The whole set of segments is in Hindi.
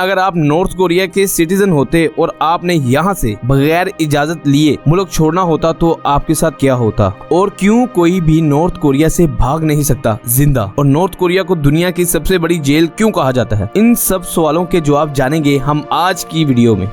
अगर आप नॉर्थ कोरिया के सिटीजन होते और आपने यहाँ से बगैर इजाजत लिए मुल्क छोड़ना होता तो आपके साथ क्या होता, और क्यों कोई भी नॉर्थ कोरिया से भाग नहीं सकता जिंदा, और नॉर्थ कोरिया को दुनिया की सबसे बड़ी जेल क्यों कहा जाता है। इन सब सवालों के जवाब जानेंगे हम आज की वीडियो में।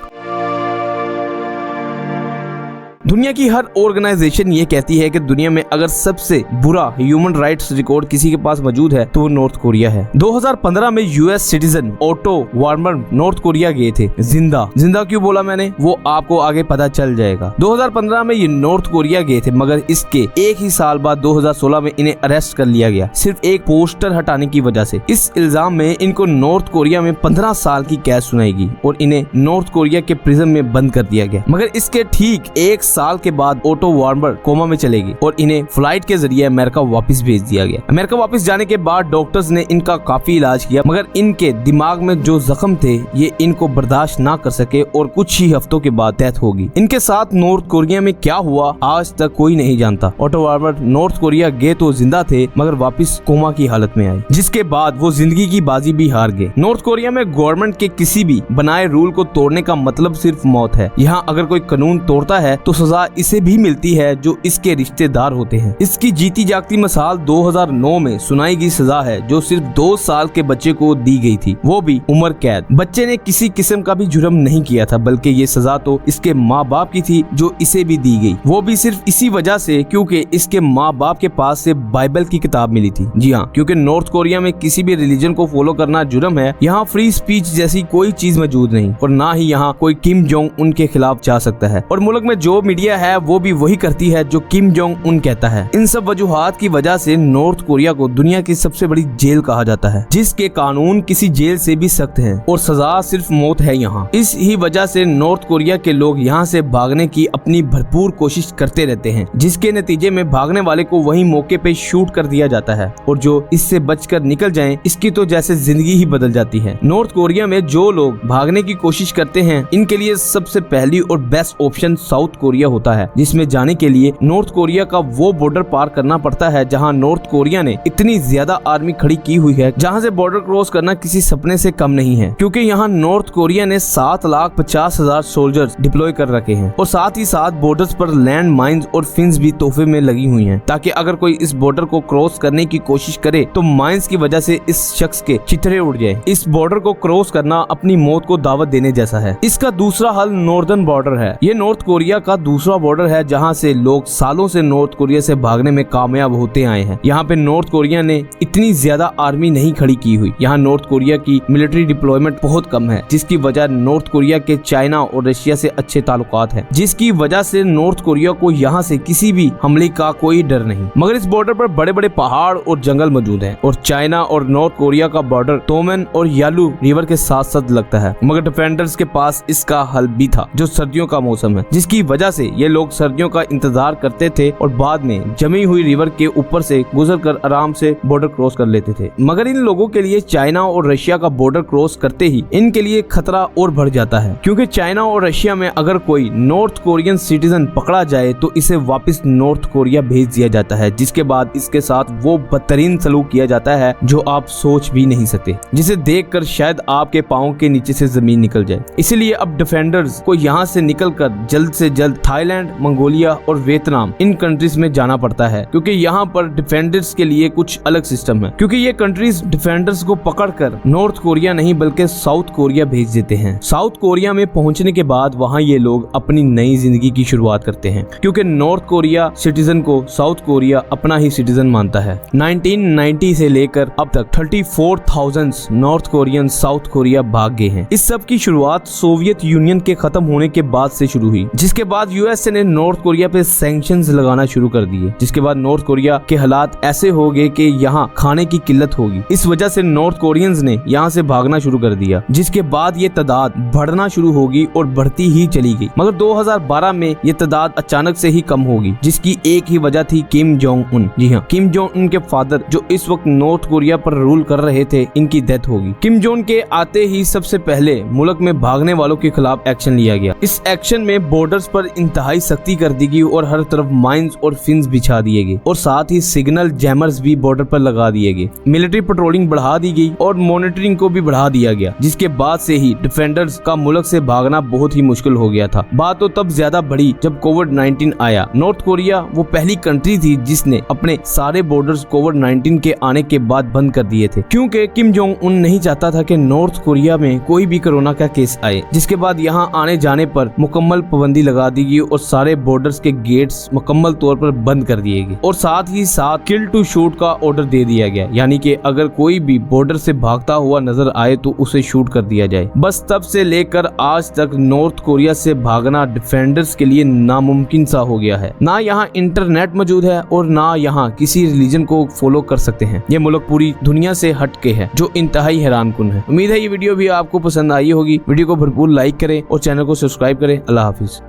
दुनिया की हर ऑर्गेनाइजेशन ये कहती है कि दुनिया में अगर सबसे बुरा ह्यूमन राइट्स रिकॉर्ड किसी के पास मौजूद है तो वो नॉर्थ कोरिया है। 2015 में US citizen Otto Warmbier North Korea गए थे जिंदा क्यों बोला मैंने वो आपको आगे पता चल जाएगा। 2015 में ये नॉर्थ कोरिया गए थे, मगर इसके एक ही साल बाद 2016 में इन्हें अरेस्ट कर लिया गया सिर्फ एक पोस्टर हटाने की वजह से। इस इल्जाम में इनको नॉर्थ कोरिया में 15 साल की कैद सुनाई गई और इन्हें नॉर्थ कोरिया के प्रिजन में बंद कर दिया गया। मगर इसके ठीक एक साल के बाद ओटो वार्मर कोमा में चले गए और इन्हें फ्लाइट के जरिए अमेरिका वापस भेज दिया गया। अमेरिका वापस जाने के बाद डॉक्टर्स ने इनका काफी इलाज किया, मगर इनके दिमाग में जो जख्म थे ये इनको बर्दाश्त ना कर सके और कुछ ही हफ्तों के बाद डेथ होगी। इनके साथ नॉर्थ कोरिया में क्या हुआ आज तक कोई नहीं जानता। ओटो वार्मर नॉर्थ कोरिया गए तो जिंदा थे, मगर वापस कोमा की हालत में आए, जिसके बाद वो जिंदगी की बाजी भी हार गए। नॉर्थ कोरिया में गवर्नमेंट के किसी भी बनाए रूल को तोड़ने का मतलब सिर्फ मौत है। यहाँ अगर कोई कानून तोड़ता है तो सजा इसे भी मिलती है जो इसके रिश्तेदार होते हैं। इसकी जीती जागती मिसाल 2009 में सुनाई गई सजा है जो सिर्फ 2 साल के बच्चे को दी गई थी, वो भी उम्र कैद। बच्चे ने किसी किस्म का भी जुर्म नहीं किया था, बल्कि ये सजा तो इसके माँ बाप की थी जो इसे भी दी गई, वो भी सिर्फ इसी वजह से क्योंकि इसके माँ बाप के पास से बाइबल की किताब मिली थी। जी हाँ, क्योंकि नॉर्थ कोरिया में किसी भी रिलीजन को फॉलो करना जुर्म है। यहाँ फ्री स्पीच जैसी कोई चीज मौजूद नहीं और ना ही यहाँ कोई किम जोंग उन के खिलाफ जा सकता है, और मुल्क में जो मीडिया है वो भी वही करती है जो किम जोंग उन कहता है। इन सब वजूहात की वजह से नॉर्थ कोरिया को दुनिया की सबसे बड़ी जेल कहा जाता है, जिसके कानून किसी जेल से भी सख्त हैं और सजा सिर्फ मौत है यहाँ। इस ही वजह से नॉर्थ कोरिया के लोग यहाँ से भागने की अपनी भरपूर कोशिश करते रहते हैं, जिसके नतीजे में भागने वाले को वही मौके पे शूट कर दिया जाता है, और जो इससे बचकर निकल जाए इसकी तो जैसे जिंदगी ही बदल जाती है। नॉर्थ कोरिया में जो लोग भागने की कोशिश करते हैं इनके लिए सबसे पहली और बेस्ट ऑप्शन साउथ कोरिया होता है, जिसमें जाने के लिए नॉर्थ कोरिया का वो बॉर्डर पार करना पड़ता है जहां नॉर्थ कोरिया ने इतनी ज्यादा आर्मी खड़ी की हुई है, जहां से बॉर्डर क्रॉस करना किसी सपने से कम नहीं है, क्योंकि यहां नॉर्थ कोरिया ने 7,50,000 सोल्जर्स डिप्लॉय कर रखे हैं, और साथ ही साथ बॉर्डर्स पर लैंड माइंस और फिन्स भी तोहफे में लगी हुई हैं, ताकि अगर कोई इस बॉर्डर को क्रॉस करने की कोशिश करे तो माइंस की वजह से इस शख्स के चिथड़े उड़ जाए। इस बॉर्डर को क्रॉस करना अपनी मौत को दावत देने जैसा है। इसका दूसरा हल नॉर्दर्न बॉर्डर है। ये नॉर्थ कोरिया का दूसरा बॉर्डर है जहाँ से लोग सालों से नॉर्थ कोरिया से भागने में कामयाब होते आए हैं। यहाँ पे नॉर्थ कोरिया ने इतनी ज्यादा आर्मी नहीं खड़ी की हुई। यहाँ नॉर्थ कोरिया की मिलिट्री डिप्लॉयमेंट बहुत कम है, जिसकी वजह नॉर्थ कोरिया के चाइना और रशिया से अच्छे ताल्लुकात हैं, जिसकी वजह से नॉर्थ कोरिया को यहाँ से किसी भी हमले का कोई डर नहीं। मगर इस बॉर्डर पर बड़े बड़े पहाड़ और जंगल मौजूद हैं, और चाइना और नॉर्थ कोरिया का बॉर्डर तोमन और यालू रिवर के साथ साथ लगता है। मगर डिफेंडर्स के पास इसका हल भी था, जो सर्दियों का मौसम है, जिसकी वजह से ये लोग सर्दियों का इंतजार करते थे और बाद में जमी हुई रिवर के ऊपर से गुजरकर आराम से बॉर्डर क्रॉस कर लेते थे। मगर इन लोगों के लिए चाइना और रशिया का बॉर्डर क्रॉस करते ही इनके लिए खतरा और बढ़ जाता है, क्योंकि चाइना और रशिया में अगर कोई नॉर्थ कोरियन सिटीजन पकड़ा जाए तो इसे वापस नॉर्थ कोरिया भेज दिया जाता है, जिसके बाद इसके साथ वो बदतरीन सलूक किया जाता है जो आप सोच भी नहीं सकते, जिसे देखकर शायद आपके पाँव के नीचे से जमीन निकल जाए। इसीलिए अब डिफेंडर्स को यहाँ से निकलकर जल्द से जल्द थाईलैंड, मंगोलिया और वियतनाम इन कंट्रीज में जाना पड़ता है, क्योंकि यहाँ पर डिफेंडर्स के लिए कुछ अलग सिस्टम है, क्योंकि ये कंट्रीज डिफेंडर्स को पकड़कर नॉर्थ कोरिया नहीं बल्कि साउथ कोरिया भेज देते हैं। साउथ कोरिया में पहुंचने के बाद वहाँ ये लोग अपनी नई जिंदगी की शुरुआत करते हैं, क्योंकि नॉर्थ कोरिया सिटीजन को साउथ कोरिया अपना ही सिटीजन मानता है। 1990 से लेकर अब तक 34,000 नॉर्थ कोरियन साउथ कोरिया भाग गए हैं। इस सब की शुरुआत सोवियत यूनियन के खत्म होने के बाद से शुरू हुई, जिसके बाद यूएसए ने नॉर्थ कोरिया पे सैंक्शंस लगाना शुरू कर दिए, जिसके बाद नॉर्थ कोरिया के हालात ऐसे हो गए कि यहाँ खाने की किल्लत होगी। इस वजह से नॉर्थ कोरियंस ने यहाँ से भागना शुरू कर दिया, जिसके बाद ये तादाद बढ़ना शुरू होगी और बढ़ती ही चली गई। मगर 2012 में ये तादाद अचानक से ही कम होगी, जिसकी एक ही वजह थी किम जोंग उन। जी हाँ, किम जोंग उन के फादर जो इस वक्त नॉर्थ कोरिया पर रूल कर रहे थे, इनकी डेथ होगी। किम जोंग के आते ही सबसे पहले मुल्क में भागने वालों के खिलाफ एक्शन लिया गया। इस एक्शन में बॉर्डर्स पर इंतहाई सख्ती कर दी गई और हर तरफ माइंस और फिन्स बिछा दिए गए और साथ ही सिग्नल जैमर्स भी बॉर्डर पर लगा दिए गए। मिलिट्री पेट्रोलिंग बढ़ा दी गई और मॉनिटरिंग को भी बढ़ा दिया गया, जिसके बाद से ही डिफेंडर्स का मुल्क से भागना बहुत ही मुश्किल हो गया था। बात तो तब ज्यादा बढ़ी जब कोविड-19 आया। नॉर्थ कोरिया वो पहली कंट्री थी जिसने अपने सारे बॉर्डर्स कोविड-19 के आने के बाद बंद कर दिए थे, क्योंकि किम जोंग उन नहीं चाहता था कि नॉर्थ कोरिया में कोई भी कोरोना का केस आए। जिसके बाद यहाँ आने जाने पर मुकम्मल पाबंदी लगा दी गई और सारे बॉर्डर्स के गेट्स मुकम्मल तौर पर बंद कर दिए गए और साथ ही साथ किल टू शूट का ऑर्डर दे दिया गया, यानी कि अगर कोई भी बॉर्डर से भागता हुआ नजर आए तो उसे शूट कर दिया जाए। बस तब से लेकर आज तक नॉर्थ कोरिया से भागना डिफेंडर्स के लिए नामुमकिन सा हो गया है। ना यहाँ इंटरनेट मौजूद है और ना यहाँ किसी रिलीजन को फॉलो कर सकते हैं। ये मुल्क पूरी दुनिया से हट के है, जो इंतहाई हैरानकुन है। उम्मीद है ये वीडियो भी आपको पसंद आई होगी। वीडियो को भरपूर लाइक करें और चैनल को सब्सक्राइब करें। अल्लाह हाफिज।